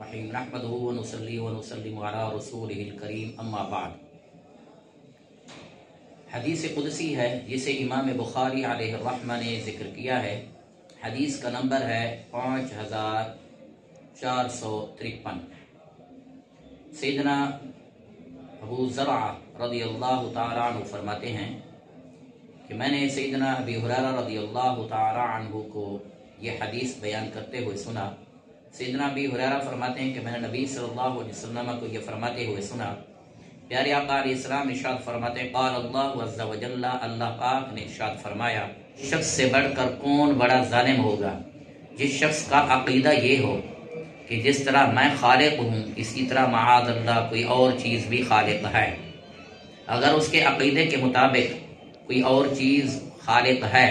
الرحیم نحمدہ ونصلی ونسلم علی رسولہ الکریم اما بعد۔ حدیث قدسی ہے جسے امام بخاری علیہ الرحمہ نے ذکر کیا ہے۔ حدیث کا نمبر ہے 5453۔ سیدنا ابو زرعہ رضی اللہ تعالی عنہ فرماتے ہیں کہ میں نے سیدنا ابی ہریرہ رضی اللہ تعالی عنہ کو یہ حدیث بیان کرتے ہوئے سنا۔ سیدنا ابی ہریرہ فرماتے ہیں کہ میں نے نبی صلی اللہ علیہ وسلم کو یہ فرماتے ہوئے سنا۔ پیارے آقا علیہ السلام ارشاد فرماتے ہیں قال اللہ عز و جل، اللہ پاک نے ارشاد فرمایا، شخص سے بڑھ کر کون بڑا ظالم ہوگا؟ جس شخص کا عقیدہ یہ ہو کہ جس طرح میں خالق ہوں اسی طرح معاذ اللہ کوئی اور چیز بھی خالق ہے۔ اگر اس کے عقیدے کے مطابق کوئی اور چیز خالق ہے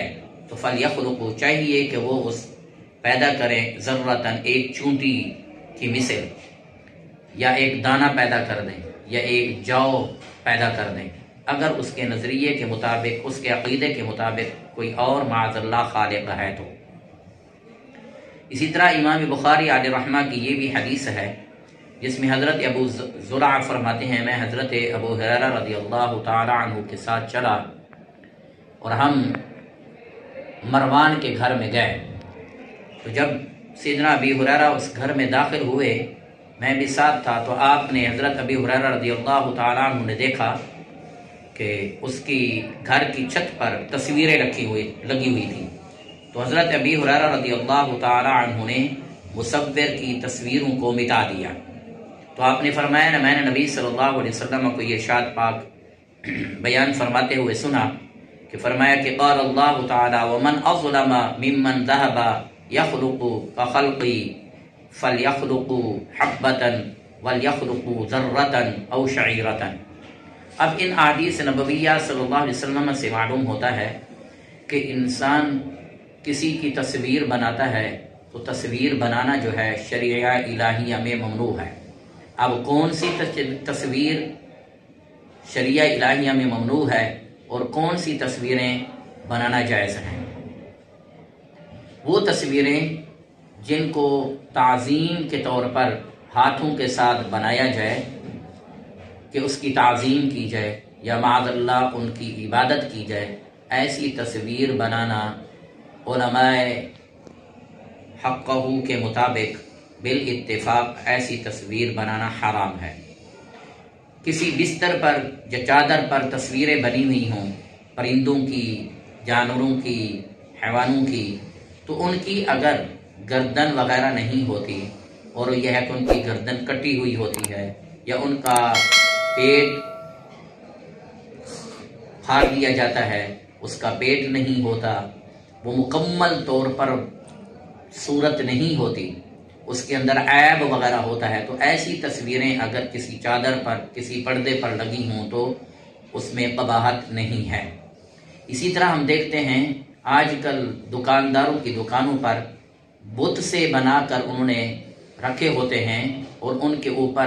تو فَلْيَخْلُقُ، چاہیے کہ وہ اس پیدا کریں ذرۃً، ایک چونٹی کی مثل، یا ایک دانہ پیدا کر دیں یا ایک جو پیدا کر دیں، اگر اس کے نظریے کے مطابق، اس کے عقیدے کے مطابق کوئی اور معاذ اللہ خالق ہے تو۔ اسی طرح امام بخاری علیہ الرحمہ کی یہ بھی حدیث ہے جس میں حضرت ابو زرعہ فرماتے ہیں میں حضرت ابو ہریرہ رضی اللہ تعالی عنہ کے ساتھ چلا اور ہم مروان کے گھر میں گئے، تو جب سیدنا ابی ہریرہ اس گھر میں داخل ہوئے، میں بھی ساتھ تھا، تو آپ نے حضرت ابی ہریرہ رضی اللہ تعالی عنہ نے دیکھا کہ اس کی گھر کی چھت پر تصویریں لگی ہوئی تھی، تو حضرت ابی ہریرہ رضی اللہ تعالی عنہ نے مصور کی تصویروں کو مٹا دیا۔ تو آپ نے فرمایا نا، میں نے نبی صلی اللہ علیہ وسلم کو یہ ارشاد پاک بیان فرماتے ہوئے سنا کہ فرمایا کہ قال اللہ تعالی ومن اظلم ممن ذهب يخلق كخلقي فليخلقوا حبة وليخلقوا ذرة او شعيرة۔ اب ان احادیث نبویہ صلی اللہ علیہ وسلم سے معلوم ہوتا ہے کہ انسان کسی کی تصویر بناتا ہے تو تصویر بنانا جو ہے شریعہ الہیہ میں ممنوع ہے۔ اب کون سی تصویر شریعہ الہیہ میں ممنوع ہے اور کون سی تصویریں بنانا جائز ہیں؟ وہ تصویریں جن کو تعظیم کے طور پر ہاتھوں کے ساتھ بنایا جائے کہ اس کی تعظیم کی جائے یا معاذ اللہ ان کی عبادت کی جائے، ایسی تصویر بنانا علماء حقہ کے مطابق بالاتفاق ایسی تصویر بنانا حرام ہے۔ کسی بستر پر یا چادر پر تصویریں بنی ہوئی ہوں پرندوں کی، جانوروں کی، حیوانوں کی، تو ان کی اگر گردن وغیرہ نہیں ہوتی اور یہ ہے کہ ان کی گردن کٹی ہوئی ہوتی ہے یا ان کا پیٹ پھاڑ دیا جاتا ہے، اس کا پیٹ نہیں ہوتا، وہ مکمل طور پر صورت نہیں ہوتی، اس کے اندر عیب وغیرہ ہوتا ہے، تو ایسی تصویریں اگر کسی چادر پر، کسی پردے پر لگی ہوں تو اس میں قباحت نہیں ہے۔ اسی طرح ہم دیکھتے ہیں آج کل دکانداروں کی دکانوں پر بت سے بنا کر انہوں نے رکھے ہوتے ہیں اور ان کے اوپر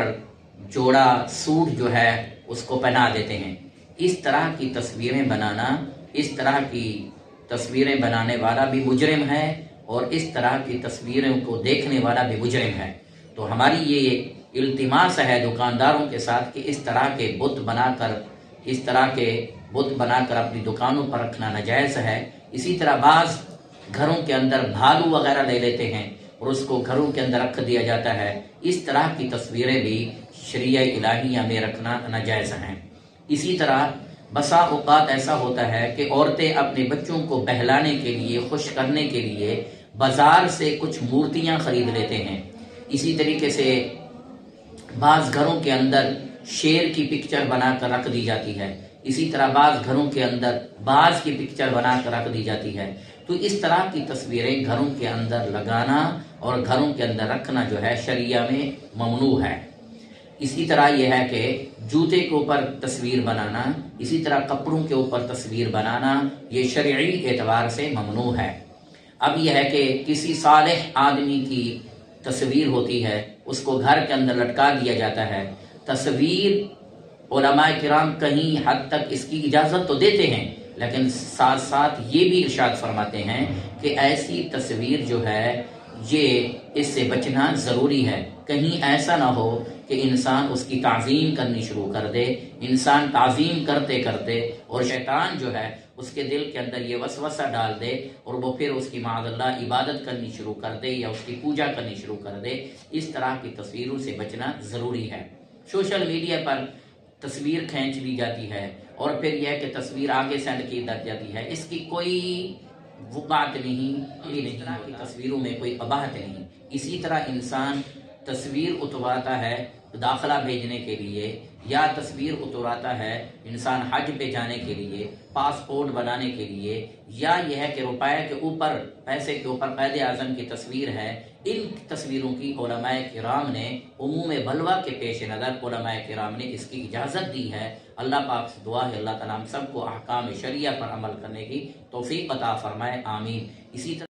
جوڑا سوٹ جو ہے اس کو پہنا دیتے ہیں۔ اس طرح کی تصویریں بنانا، اس طرح کی تصویریں بنانے والا بھی مجرم ہے اور اس طرح کی تصویروں کو دیکھنے والا بھی مجرم ہے۔ تو ہماری یہ التماس ہے دکانداروں کے ساتھ کہ اس طرح کے بت بنا کر اپنی دکانوں پر رکھنا ناجائز ہے۔ اسی طرح بعض گھروں کے اندر بھالو وغیرہ لے لیتے ہیں اور اس کو گھروں کے اندر رکھ دیا جاتا ہے، اس طرح کی تصویریں بھی شریعہ الہیہ میں رکھنا ناجائز ہیں۔ اسی طرح بسا اوقات ایسا ہوتا ہے کہ عورتیں اپنے بچوں کو بہلانے کے لیے، خوش کرنے کے لیے بازار سے کچھ مورتیاں خرید لیتے ہیں۔ اسی طریقے سے بعض گھروں کے اندر شیر کی پکچر بنا کر رکھ دی جاتی ہے، اسی طرح بعض گھروں کے اندر باز کی پکچر بنا کر رکھ دی جاتی ہے۔ تو اس طرح کی تصویریں گھروں کے اندر لگانا اور گھروں کے اندر رکھنا جو ہے شریعہ میں ممنوع ہے۔ اسی طرح یہ ہے کہ جوتے کے اوپر تصویر بنانا، اسی طرح کپڑوں کے اوپر تصویر بنانا، یہ شرعی اعتبار سے ممنوع ہے۔ اب یہ ہے کہ کسی صالح آدمی کی تصویر ہوتی ہے، اس کو گھر کے اندر لٹکا دیا جاتا ہے۔ تصویر علماء کرام کہیں حد تک اس کی اجازت تو دیتے ہیں، لیکن ساتھ ساتھ یہ بھی ارشاد فرماتے ہیں کہ ایسی تصویر جو ہے یہ اس سے بچنا ضروری ہے۔ کہیں ایسا نہ ہو کہ انسان اس کی تعظیم کرنی شروع کر دے، انسان تعظیم کرتے کرتے اور شیطان جو ہے اس کے دل کے اندر یہ وسوسہ ڈال دے اور وہ پھر اس کی معاذ اللہ عبادت کرنی شروع کر دے یا اس کی پوجا کرنی شروع کر دے۔ اس طرح کی تصویروں سے بچنا ضروری ہے۔ سوشل میڈیا پر تصویر کھینچ لی جاتی ہے اور پھر یہ کہ تصویر آگے سینڈ کی جاتی ہے، اس کی کوئی وہ بات نہیں، اس طرح کی تصویروں میں کوئی قباحت نہیں۔ اسی طرح انسان تصویر اتارتا ہے داخلہ بھیجنے کے لیے، یا تصویر اتارتا ہے انسان حج پہ جانے کے لیے، پاسپورٹ بنانے کے لیے، یا یہ ہے کہ روپے کے اوپر، پیسے کے اوپر قائد اعظم کی تصویر ہے۔ ان تصویروں کی علماء کرام نے عموم بلوہ کے پیش نظر علماء کرام نے اس کی اجازت دی ہے۔ اللہ پاک سے دعا ہے اللہ تعالیٰ ہم سب کو احکام شریعہ پر عمل کرنے کی توفیق عطا فرمائے، آمین۔ اسی طرح